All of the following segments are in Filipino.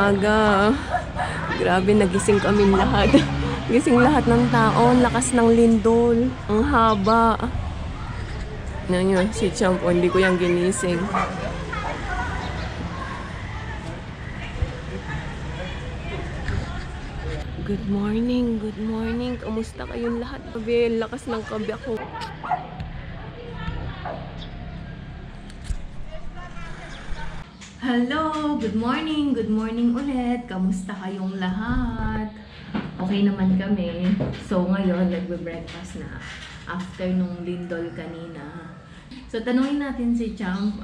umaga. Grabe, nagising kami lahat. Gising lahat ng tao. Lakas ng lindol. Ang haba. Yan, si Champo. Hindi ko yung ginising. Good morning, good morning. Kamusta kayong lahat? Grabe, lakas ng kabi ako. Hello, good morning ulit. Kamusta kayong lahat? Okay naman kami. So ngayon, nagbe-breakfast na after nung lindol kanina. So tanungin natin si Champ,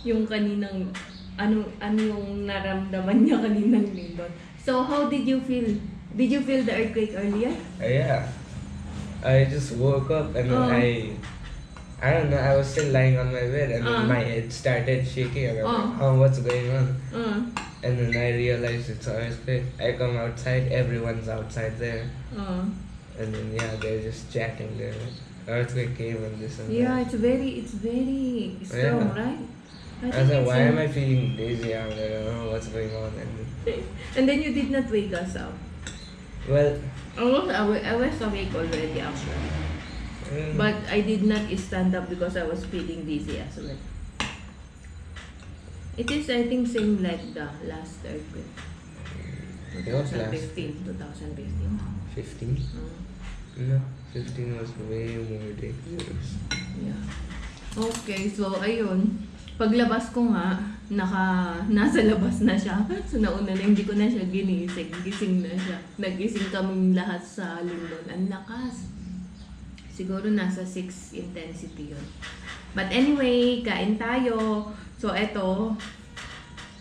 yung kaninang, ano yung naramdaman niya kaninang lindol. So how did you feel? Did you feel the earthquake earlier? Yeah. I just woke up and I don't know, I was still lying on my bed and then my head started shaking and I'm like, oh, what's going on? And then I realized it's an earthquake. I come outside, everyone's outside there. And then yeah, they're just chatting there. Earthquake came and this and Yeah, that. it's very strong, right? I was like, why am I feeling dizzy? I don't know what's going on. And then you did not wake us up. Well, I was awake already actually. But I did not stand up because I was feeling dizzy as well. It is, I think, same like the last earthquake. it was last 2015. 15? No, 15 was way more dangerous. Yeah. Okay, so ayun. Paglabas ko nga, nasa labas na siya. So nauna na hindi ko na siya ginising. Gising na siya. Nagising kaming lahat sa lindol. Ang lakas. Siguro nasa 6 intensity yun. But anyway, kain tayo. So eto,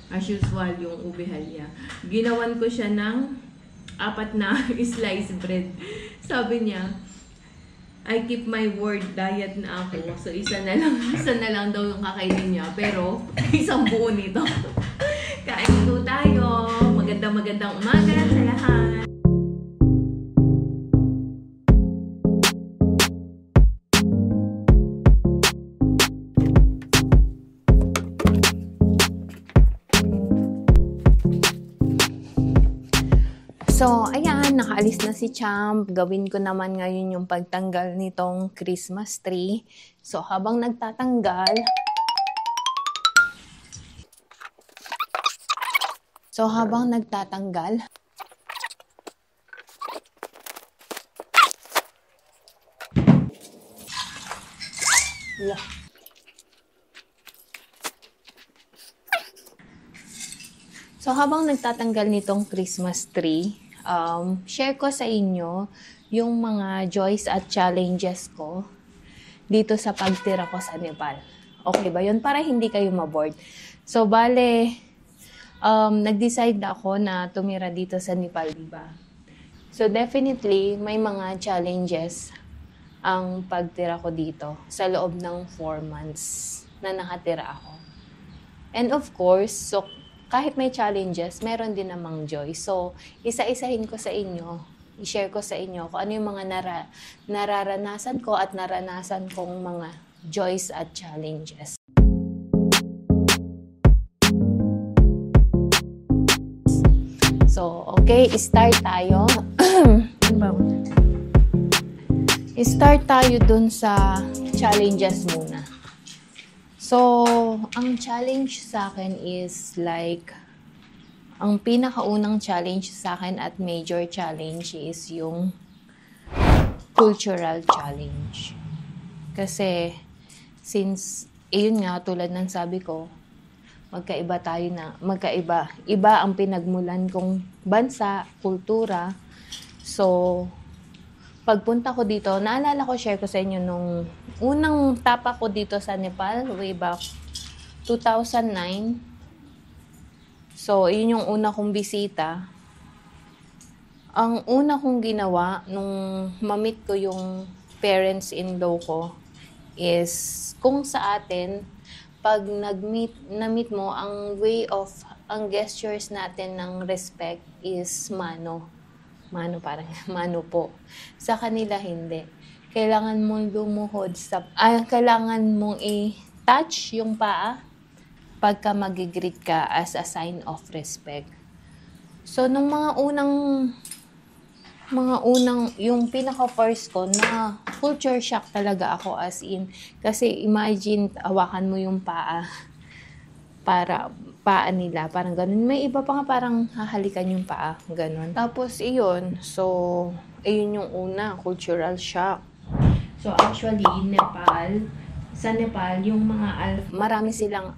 as usual, yung ube halya. Ginawan ko siya ng 4 na slice bread. Sabi niya, I keep my word, diet na ako. So isa na lang daw yung kakainin niya. Pero isang buo nito. Kain po tayo. Magandang umaga sa lahat. So, ayan, nakaalis na si Champ. Gawin ko naman ngayon yung pagtanggal nitong Christmas tree. So, habang nagtatanggal, habang nagtatanggal nitong Christmas tree, share ko sa inyo yung mga joys at challenges ko dito sa pagtira ko sa Nepal. Okay ba yun? Para hindi kayo maboard. So, bale, nag-decide ako na tumira dito sa Nepal, diba? So, definitely, may mga challenges ang pagtira ko dito sa loob ng 4 months na nakatira ako. And of course, so, kahit may challenges, meron din namang joy. So, isa-isahin ko sa inyo, i-share ko sa inyo kung ano yung mga nararanasan ko at naranasan kong mga joys at challenges. So, okay, start tayo. Start tayo dun sa challenges muna. So, ang challenge sa akin is like, ang pinakaunang challenge sa akin at major challenge is yung cultural challenge. Kasi, since, yun nga, tulad ng sabi ko, iba ang pinagmulan kong bansa, kultura. So, pagpunta ko dito, naalala ko, share ko sa inyo nung unang tapa ko dito sa Nepal, way back 2009. So, yun yung una kong bisita. Ang una kong ginawa nung mamit ko yung parents-in-law ko is kung sa atin, pag na-meet mo, ang gestures natin ng respect is mano. Parang mano po. Sa kanila hindi. Kailangan mong lumuhod kailangan mong i-touch yung paa pagka mag-greet ka as a sign of respect. So, nung mga unang, yung pinaka-first ko na culture shock talaga ako as in. Kasi imagine, hawakan mo yung paa nila, parang ganun. May iba pa nga parang hahalikan yung paa, ganun. Tapos, iyon. So, ayun yung una, cultural shock. So, actually, sa Nepal, yung mga marami silang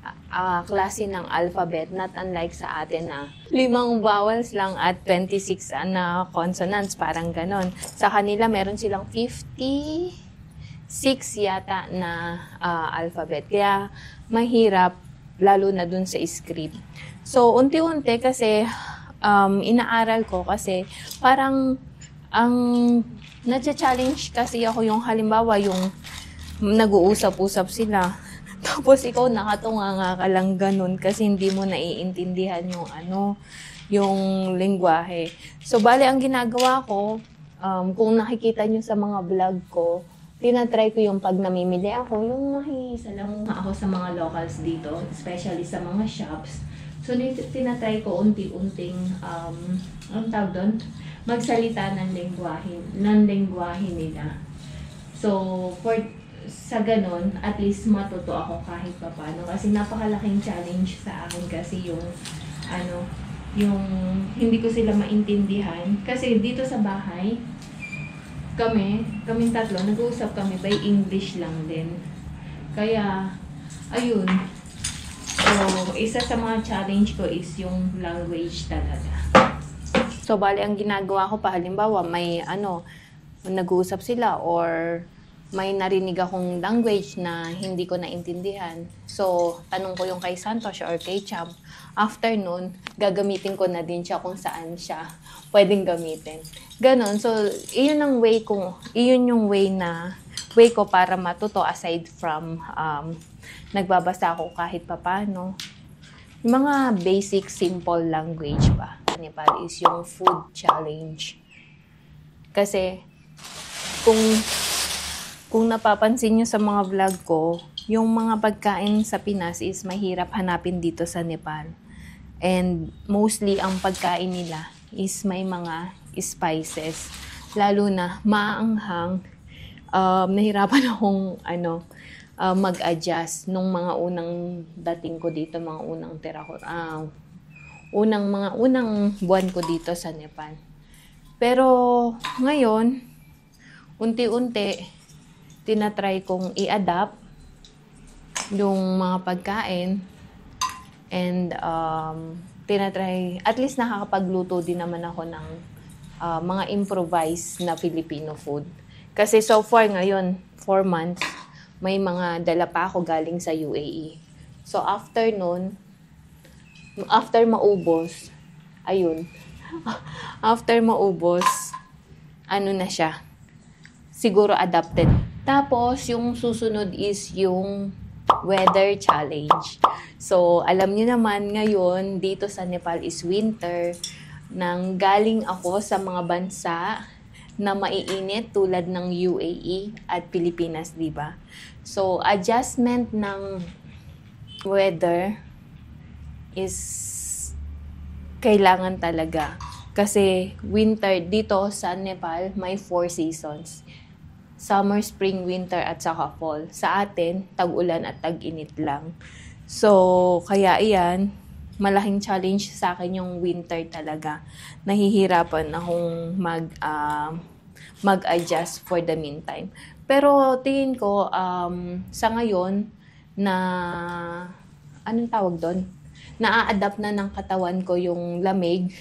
klase ng alphabet, not unlike sa atin na 5 vowels lang at 26 na consonants, parang ganon. Sa kanila, meron silang 56 yata na alphabet. Kaya, mahirap, lalo na dun sa script. So, unti-unti kasi, inaaral ko kasi parang, na-challenge kasi ako yung halimbawa, yung nag-uusap-usap sila. Tapos ikaw nakatunga ka lang ganun kasi hindi mo naiintindihan yung lengguwahe. So, bale, ang ginagawa ko, kung nakikita nyo sa mga vlog ko, tinatry ko yung pag namimili ako, yung makikisalamuha ako sa mga locals dito, especially sa mga shops. So, tinatry ko unti-unting, anong tawag doon? Magsalita ng lengguwahe nila. So, sa ganun, at least matuto ako kahit papano. Kasi napakalaking challenge sa akin kasi yung hindi ko sila maintindihan. Kasi dito sa bahay, kaming tatlo, nag-uusap kami by English lang din. Kaya, ayun. So, isa sa mga challenge ko is yung language talaga. So, bali, ang ginagawa ko pa, halimbawa, may nag-uusap sila or may narinig akong language na hindi ko naintindihan. So, tanong ko yung kay Santosh or kay Champ. After nun, gagamitin ko na din siya kung saan siya pwedeng gamitin. Ganon. So, iyon ang way ko. Iyon yung way ko para matuto aside from nagbabasa ako kahit papano. Yung mga basic, simple language ba? Nepal is yung food challenge. Kasi, kung napapansin nyo sa mga vlog ko, yung mga pagkain sa Pinas is mahirap hanapin dito sa Nepal. And mostly, ang pagkain nila is may mga spices. Lalo na maanghang. Nahirapan akong mag-adjust nung mga unang dating ko dito, mga unang tira ko. Unang buwan ko dito sa Nepal. Pero ngayon, unti-unti, tinatry kong i-adapt yung mga pagkain and tinatry, at least nakakapagluto din naman ako ng mga improvised na Filipino food. Kasi so far ngayon, 4 months, may mga dala pa ako galing sa UAE. So after nun, after maubos, na siya, siguro adapted. Tapos, yung susunod is yung weather challenge. So, alam niyo naman ngayon, dito sa Nepal is winter. Nang galing ako sa mga bansa na maiinit tulad ng UAE at Pilipinas, di ba? So, adjustment ng weather is kailangan talaga. Kasi winter dito sa Nepal, may 4 seasons. Summer, spring, winter, at saka fall. Sa atin, tag-ulan at tag-init lang. So, kaya iyan, malaking challenge sa akin yung winter talaga. Nahihirapan akong mag-adjust for the meantime. Pero tingin ko, sa ngayon, anong tawag doon? Na-adapt na ng katawan ko yung lamig.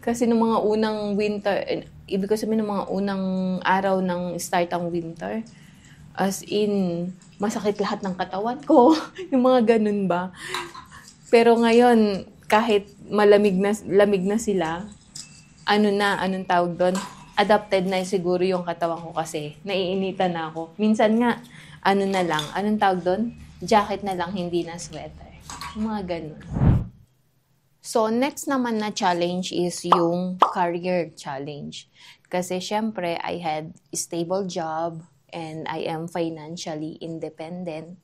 Kasi nung mga unang winter, ibig ko sabihin ng mga unang araw ng start ang winter, as in, masakit lahat ng katawan ko. Yung mga ganun ba. Pero ngayon, kahit lamig na sila, anong tawag doon? Adapted na siguro yung katawan ko kasi naiinitan na ako. Minsan nga, anong tawag doon? Jacket na lang, hindi na sweater. Yung mga ganun. So, next naman na challenge is yung career challenge. Kasi syempre, I had a stable job and I am financially independent.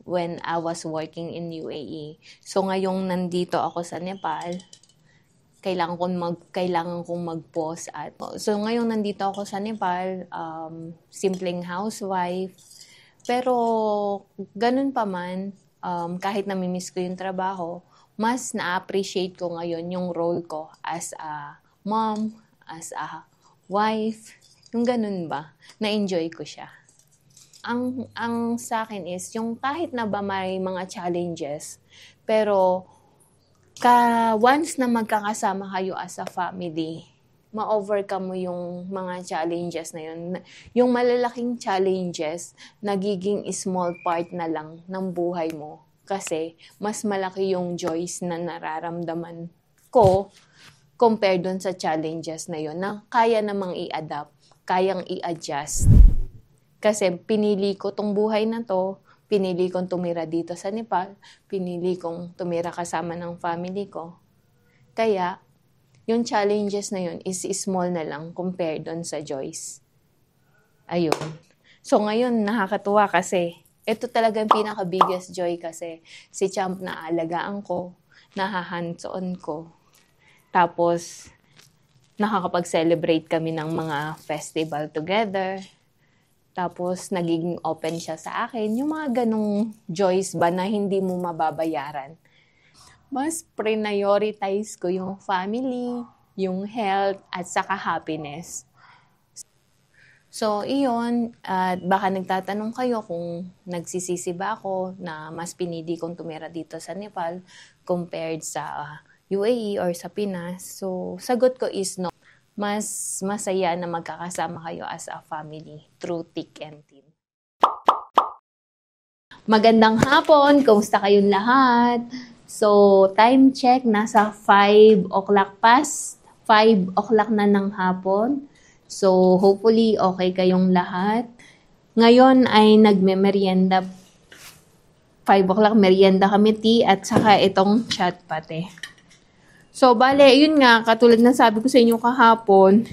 when I was working in UAE. So ngayong nandito ako sa Nepal, kailangan kong mag-pause at so ngayong nandito ako sa Nepal, simpleng housewife. Pero ganun pa man, kahit namimiss ko yung trabaho, mas na-appreciate ko ngayon yung role ko as a mom, as a wife, yung ganun ba, na-enjoy ko siya. Ang sa akin is, yung kahit na ba may mga challenges, pero once na magkakasama kayo as a family, ma-overcome mo yung mga challenges na yun. Yung malalaking challenges, nagiging small part na lang ng buhay mo. Kasi mas malaki yung joys na nararamdaman ko compared dun sa challenges na yun na kaya namang i-adapt, kayang i-adjust. Kasi pinili ko tong buhay na to, pinili kong tumira dito sa Nepal, pinili kong tumira kasama ng family ko. Kaya, yung challenges na yun is small na lang compared doon sa joys. Ayun. So ngayon, nakakatuwa kasi ito talagang pinaka-biggest joy kasi si Champ na alagaan ko, nahahands-on ko. Tapos, nakakapag-celebrate kami ng mga festival together. Tapos, nagiging open siya sa akin. Yung mga ganong joys ba na hindi mo mababayaran. Mas prioritize ko yung family, yung health, at saka happiness. So, iyon. At baka nagtatanong kayo kung nagsisisi ba ako na mas pinili kong tumira dito sa Nepal compared sa UAE or sa Pinas. So, sagot ko is no. Mas masaya na magkakasama kayo as a family through thick and thin. Magandang hapon! Kumusta kayong lahat? So, time check, nasa 5 o'clock past. 5 o'clock na ng hapon. So, hopefully, okay kayong lahat. Ngayon ay nagme-merienda. 5 o'clock, merienda kami, tea, at saka itong chat pate. So, bale, yun nga, katulad ng sabi ko sa inyo kahapon,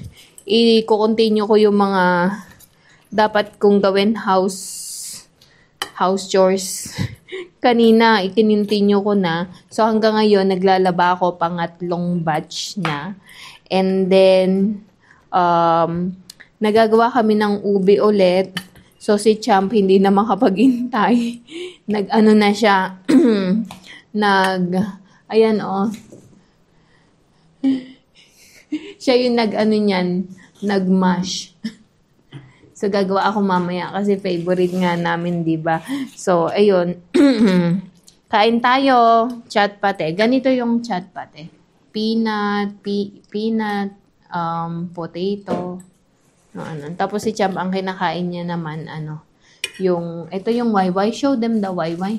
i-continue ko yung mga dapat kong gawin house chores. Kanina, i-continue ko na. So, hanggang ngayon, naglalaba ako pangatlong batch na. And then, nagagawa kami ng ubi ulit. So, si Champ hindi na makapag-intay. Nag-ano na siya, ayan siya yung nag-ano niyan, nag-mash. So, gagawa ako mamaya kasi favorite nga namin, di ba? So, ayun. Kain tayo. Chat pate. Ganito yung chat pate. Peanut, potato. Tapos si Champ, ang kinakain niya naman, ito yung wayway. Show them the wayway.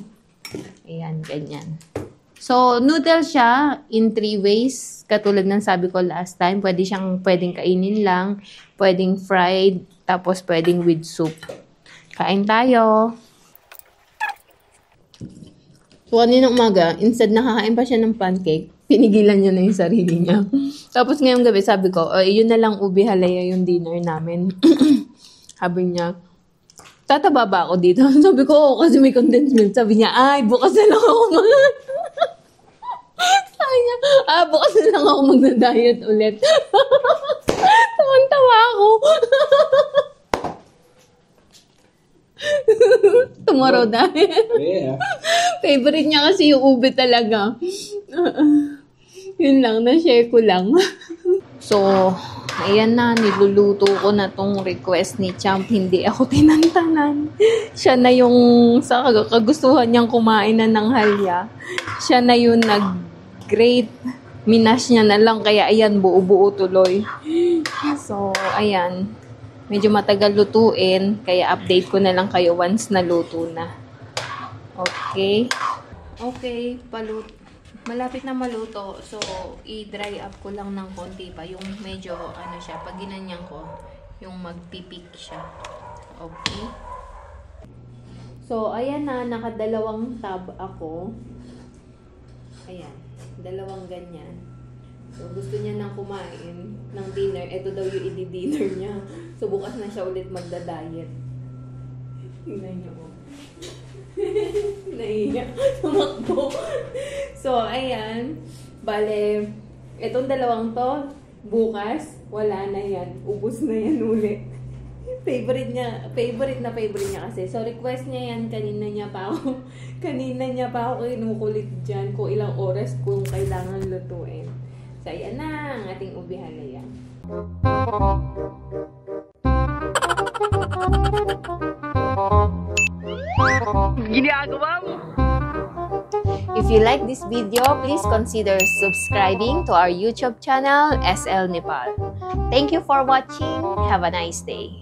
Ayan, ganyan. So, noodle siya in 3 ways. Katulad ng sabi ko last time, pwedeng kainin lang, pwedeng fried, tapos pwedeng with soup. Kain tayo. So, kanina umaga, instead nakakain pa siya ng pancake, pinigilan niya na yung sarili niya. Tapos ngayong gabi, sabi ko, yun na lang ubi halaya yung dinner namin. Sabi niya, tataba ba ako dito? Sabi ko, oo, kasi may condensed milk. Sabi niya, ay, bukas na lang ako Sabi niya, bukas na lang ako magna-diet ulit. Tawan-tawa ako. Tomorrow diet. Yeah. Favorite niya kasi yung ube talaga. Yun lang, na-share ko lang. So, ayan na, niluluto ko na tong request ni Champ. Hindi ako tinantanan. Siya na yung sa kagustuhan niyang kumain na ng halya. Siya na yung nag-grate. Minash niya na lang, kaya ayan, buo-buo tuloy. So, ayan. Medyo matagal lutuin, kaya update ko na lang kayo once naluto na. Okay? Okay, malapit na maluto. So, i-dry up ko lang ng konti pa. Yung medyo, pag ginanyan ko, yung magpipik siya. Okay? So, ayan na, nakadalawang tab ako. Ayan, dalawang ganyan. So, gusto niya nang kumain ng dinner. Ito daw yung i-dinner niya. So, bukas na siya ulit magda-diet. Tingnan niyo po. Naiiyak. Tumakbo. So, ayan. Bale, itong dalawang to, bukas, wala na yan. Ubus na yan ulit. Favorite niya kasi. So, request niya yan. Kanina niya pa ako kinukulit dyan kung ilang oras kung kailangan lutuin. So, ayan na ang ating ubi halaya. Ginagawa mo! If you like this video, please consider subscribing to our YouTube channel, SL Nepal. Thank you for watching. Have a nice day.